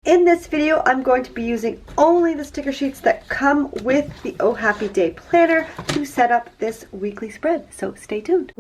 In this video, I'm going to be using only the sticker sheets that come with the Oh Happy Day planner to set up this weekly spread, so stay tuned.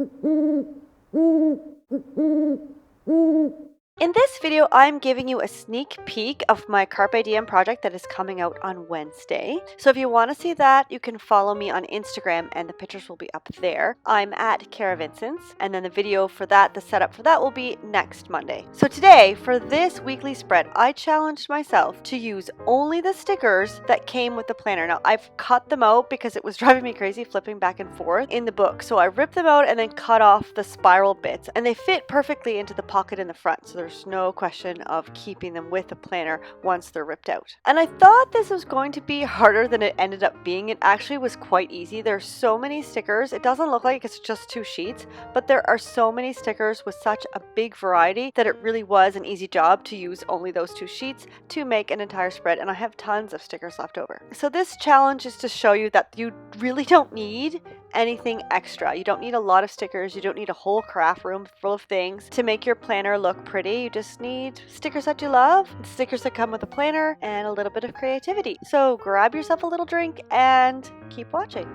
In this video, I'm giving you a sneak peek of my Carpe Diem project that is coming out on Wednesday. So if you want to see that, you can follow me on Instagram and the pictures will be up there. I'm at Cara Vincent's, and then the video for that, the setup for that will be next Monday. So today, for this weekly spread, I challenged myself to use only the stickers that came with the planner. Now, I've cut them out because it was driving me crazy flipping back and forth in the book. So I ripped them out and then cut off the spiral bits, and they fit perfectly into the pocket in the front. So there's no question of keeping them with the planner once they're ripped out. And I thought this was going to be harder than it ended up being. It actually was quite easy. There's so many stickers. It doesn't look like it's just 2 sheets, but there are so many stickers with such a big variety that it really was an easy job to use only those 2 sheets to make an entire spread. And I have tons of stickers left over. So this challenge is to show you that you really don't need anything extra. You don't need a lot of stickers. You don't need a whole craft room full of things to make your planner look pretty. You just need stickers that you love, stickers that come with a planner, and a little bit of creativity. So grab yourself a little drink and keep watching.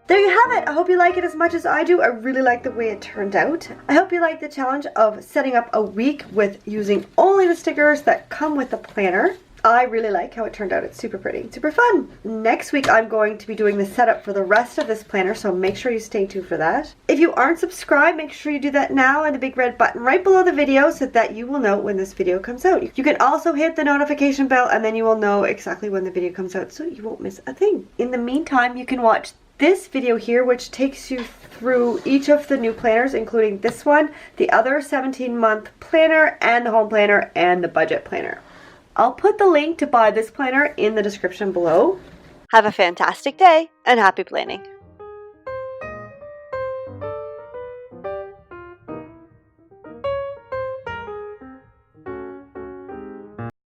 There you have it. I hope you like it as much as I do. I really like the way it turned out. I hope you like the challenge of setting up a week with using only the stickers that come with the planner. I really like how it turned out. It's super pretty, super fun. Next week, I'm going to be doing the setup for the rest of this planner, so make sure you stay tuned for that. If you aren't subscribed, make sure you do that now and the big red button right below the video so that you will know when this video comes out. You can also hit the notification bell and then you will know exactly when the video comes out so you won't miss a thing. In the meantime, you can watch this video here, which takes you through each of the new planners, including this one, the other 17-month planner, and the home planner, and the budget planner. I'll put the link to buy this planner in the description below. Have a fantastic day, and happy planning!